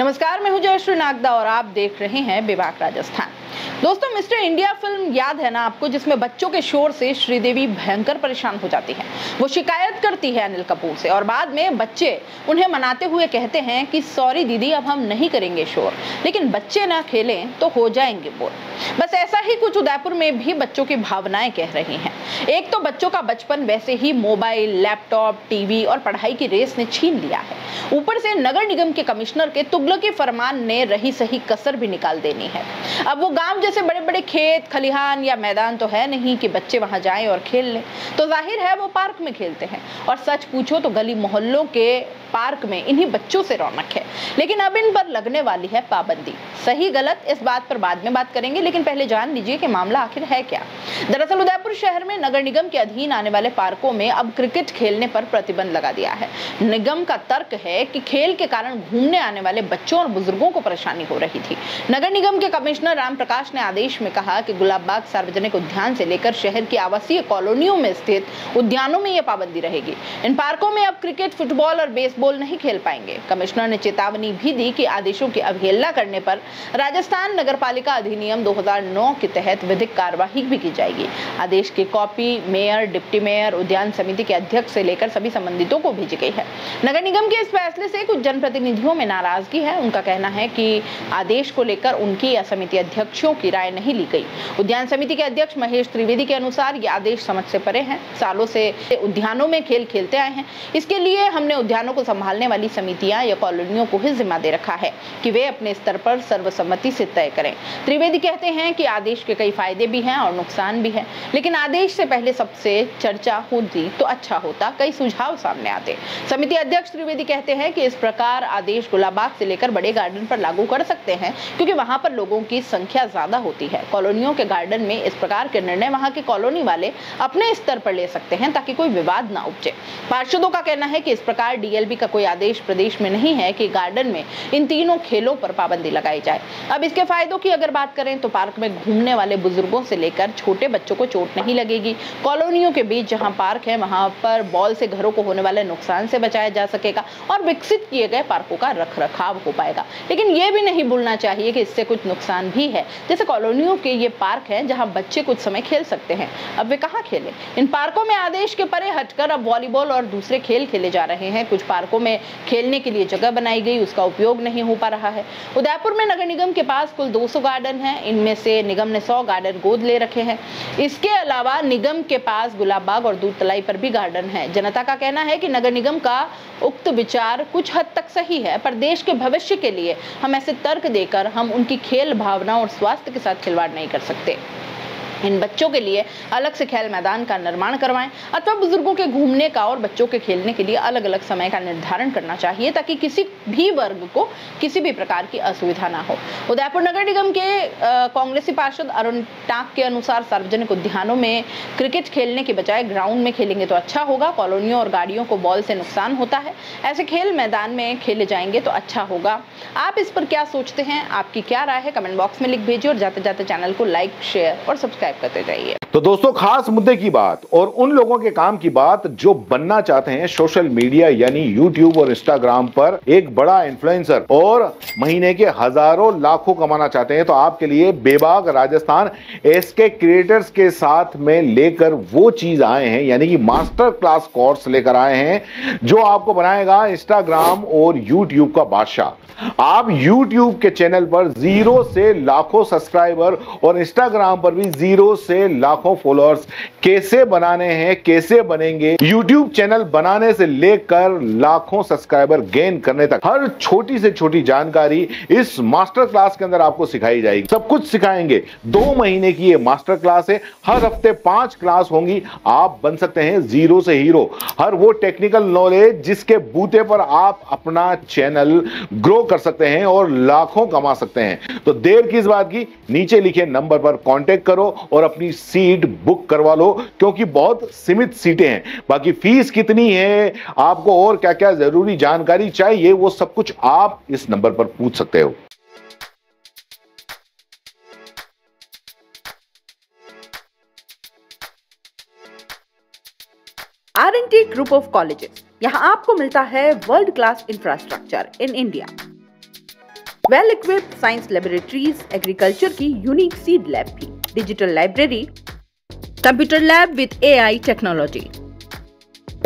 नमस्कार, मैं हूं जयश्री नागदा और आप देख रहे हैं बेबाक राजस्थान। दोस्तों, मिस्टर इंडिया फिल्म याद है ना आपको, जिसमें बच्चों के शोर से श्रीदेवी भयंकर परेशान हो जाती है। वो शिकायत करती है अनिल कपूर से और बाद में बच्चे उन्हें मनाते हुए कहते हैं कि सॉरी दीदी, अब हम नहीं करेंगे शोर, लेकिन बच्चे ना खेलें तो हो जाएंगे बोर। बस ऐसा ही कुछ उदयपुर में भी बच्चों की भावनाएं कह रही हैं। एक तो बच्चों का बचपन वैसे ही मोबाइल, लैपटॉप, टीवी और पढ़ाई की रेस ने छीन लिया है। ऊपर से नगर निगम के कमिश्नर के तुगलकी फरमान ने रही सही कसर भी निकाल देनी है। अब वो गांव जैसे बड़े बड़े खेत, खलिहान या मैदान तो है नहीं कि बच्चे वहां जाएं और खेल लें, तो जाहिर है वो पार्क में खेलते हैं। और सच पूछो तो गली मोहल्लों के पार्क में इन्हीं बच्चों से रौनक है। लेकिन अब इन पर लगने वाली है पाबंदी। सही गलत इस बात पर बाद में बात करेंगे, लेकिन पहले जान लीजिए कि मामला आखिर है क्या। दरअसल उदयपुर शहर में नगर निगम के अधीन आने वाले पार्कों में अब क्रिकेट खेलने पर प्रतिबंध लगा दिया है। निगम का तर्क है कि खेल के कारण घूमने आने वाले बच्चों और बुजुर्गों को परेशानी हो रही थी। नगर निगम के कमिश्नर राम प्रकाश ने आदेश में कहा कि गुलाबबाग सार्वजनिक उद्यान से लेकर शहर की आवासीय कॉलोनियों में स्थित उद्यानों में यह पाबंदी रहेगी। इन पार्कों में अब क्रिकेट, फुटबॉल और बेसबॉल नहीं खेल पाएंगे। कमिश्नर ने चेतावनी भी दी कि आदेशों की अवहेलना करने पर राजस्थान नगरपालिका अधिनियम 2009 के तहत विधिक कार्यवाही भी की जाएगी। आदेश की कॉपी मेयर, डिप्टी मेयर, उद्यान समिति के अध्यक्ष से लेकर सभी संबंधितों को भेजी गई है। नगर निगम के इस फैसले से कुछ जनप्रतिनिधियों में नाराजगी है। उनका कहना है कि आदेश को लेकर उनकी या समिति अध्यक्षों की राय नहीं ली गई। उद्यान समिति के अध्यक्ष महेश त्रिवेदी के अनुसार ये आदेश समझ से परे हैं। सालों से उद्यानों में खेल खेलते आए हैं। इसके लिए हमने उद्यानों को संभालने वाली समितियां या कॉलोनियों को ही जिम्मा दे रखा है कि वे अपने स्तर पर सर्वसम्मति से तय करें। त्रिवेदी कहते हैं कि आदेश के कई फायदे भी हैं और नुकसान भी हैं, लेकिन आदेश से पहले सबसे चर्चा होती तो अच्छा होता, कई सुझाव सामने आते। समिति अध्यक्ष त्रिवेदी कहते हैं कि इस प्रकार आदेश गुलाबबाग से लेकर बड़े गार्डन पर लागू कर सकते हैं, क्योंकि वहां पर लोगों की संख्या ज्यादा होती है। कॉलोनियों के गार्डन में इस प्रकार के निर्णय वहां के कॉलोनी वाले अपने स्तर पर ले सकते हैं, ताकि कोई विवाद ना उपजे। पार्षदों का कहना है कि इस प्रकार डीएलबी का कोई आदेश प्रदेश में नहीं है कि गार्डन में इन तीनों खेलों पर पाबंदी लगाई जाए। अब इसके फायदों की अगर बात करें तो पार्क में घूमने वाले बुजुर्गों से लेकर छोटे बच्चों को चोट नहीं लगेगी। कॉलोनियों के बीच जहां पार्क है वहां पर बॉल से घरों को होने वाले नुकसान से बचाया जा सकेगा और विकसित किए गए पार्कों का रखरखाव हो पाएगा। लेकिन यह भी नहीं भूलना चाहिए कि इससे कुछ नुकसान भी है। जैसे कॉलोनियों के ये पार्क हैं जहां बच्चे कुछ समय खेल सकते हैं, अब वे कहां खेलें। इन पार्कों में आदेश के परे हटकर अब वॉलीबॉल और दूसरे खेल खेले जा रहे हैं। कुछ पार्कों में खेलने के लिए जगह बनाई गई, उसका उपयोग नहीं हो पा रहा है। उदयपुर में नगर निगम के पास कुल 200 गार्डन हैं। इनमें से निगम ने 100 गार्डन गोद ले रखे हैं। इसके अलावा निगम के पास गुलाबबाग और दूधतलाई पर भी गार्डन है। जनता का कहना है कि नगर निगम का उक्त विचार कुछ हद तक सही है, पर देश के भविष्य के लिए हम ऐसे तर्क देकर हम उनकी खेल भावना और स्वास्थ्य के साथ खिलवाड़ नहीं कर सकते। इन बच्चों के लिए अलग से खेल मैदान का निर्माण करवाएं अथवा बुजुर्गों के घूमने का और बच्चों के खेलने के लिए अलग अलग समय का निर्धारण करना चाहिए, ताकि किसी भी वर्ग को किसी भी प्रकार की असुविधा ना हो। उदयपुर नगर निगम के कांग्रेसी पार्षद अरुण टाक के अनुसार सार्वजनिक उद्यानों में क्रिकेट खेलने के बजाय ग्राउंड में खेलेंगे तो अच्छा होगा। कॉलोनियों और गाड़ियों को बॉल से नुकसान होता है, ऐसे खेल मैदान में खेले जाएंगे तो अच्छा होगा। आप इस पर क्या सोचते हैं, आपकी क्या राय है, कमेंट बॉक्स में लिख भेजिए और जाते जाते चैनल को लाइक, शेयर और सब्सक्राइब करते जाइए। तो दोस्तों, खास मुद्दे की बात और उन लोगों के काम की बात जो बनना चाहते हैं सोशल मीडिया यानी यूट्यूब और इंस्टाग्राम पर एक बड़ा इन्फ्लुएंसर और महीने के हजारों लाखों कमाना चाहते हैं, तो आपके लिए बेबाक राजस्थान एसके क्रिएटर्स के साथ में लेकर वो चीज आए हैं, यानी कि मास्टर क्लास कोर्स लेकर आए हैं जो आपको बनाएगा इंस्टाग्राम और यूट्यूब का बादशाह। आप YouTube के चैनल पर 0 से लाखों सब्सक्राइबर और इंस्टाग्राम पर भी 0 से लाखों फॉलोअर्स कैसे बनाने हैं, कैसे बनेंगे। YouTube चैनल बनाने से लेकर लाखों सब्सक्राइबर गेन करने तक हर छोटी से छोटी जानकारी इस मास्टर क्लास के अंदर आपको सिखाई जाएगी। सब कुछ सिखाएंगे। 2 महीने की ये मास्टर क्लास है। हर हफ्ते 5 क्लास होंगी। आप बन सकते हैं 0 से हीरो। हर वो टेक्निकल नॉलेज जिसके बूते पर आप अपना चैनल ग्रो कर सकते हैं और लाखों कमा सकते हैं। तो देर किस बात की, नीचे लिखे नंबर पर कांटेक्ट करो और अपनी सीट बुक करवा लो, क्योंकि बहुत सीमित सीटें हैं। बाकी फीस कितनी है, आपको और क्या क्या जरूरी जानकारी चाहिए, वो सब कुछ आप इस नंबर पर पूछ सकते हो। R&T ग्रुप ऑफ कॉलेजेस, यहाँ आपको मिलता है world class infrastructure in India. Well equipped science laboratories, agriculture की यूनिक सीड लैब भी, digital library, computer lab with AI technology,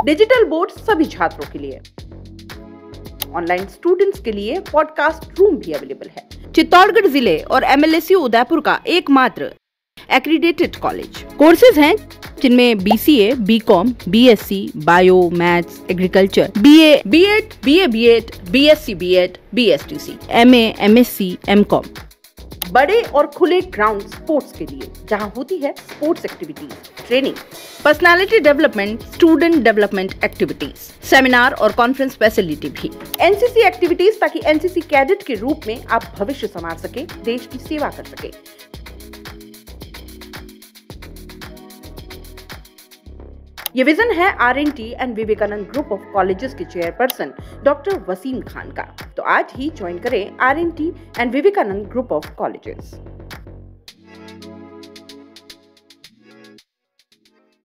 digital board सभी छात्रों के लिए, ऑनलाइन स्टूडेंट्स के लिए पॉडकास्ट रूम भी अवेलेबल है। चित्तौड़गढ़ जिले और MLSU उदयपुर का एकमात्र एक्रीडेटेड कॉलेज। कोर्सेज हैं जिनमें BCA, BCom, BSc, bio, maths, agriculture, BA, B.Ed, BA, B.Ed, BSc, B.Ed, BSTC, MA, MSc, MCom। बड़े और खुले ग्राउंड स्पोर्ट्स के लिए, जहां होती है sports activities, training, personality development, student development activities, seminar और कॉन्फ्रेंस फैसिलिटी भी, NCC एक्टिविटीज, ताकि NCC कैडेट के रूप में आप भविष्य संवार सके, देश की सेवा कर सके। ये विजन है RNT and Vivekanand group of colleges के चेयरपर्सन डॉक्टर वसीम खान का। तो आज ही ज्वाइन करें RNT and Vivekanand group of colleges.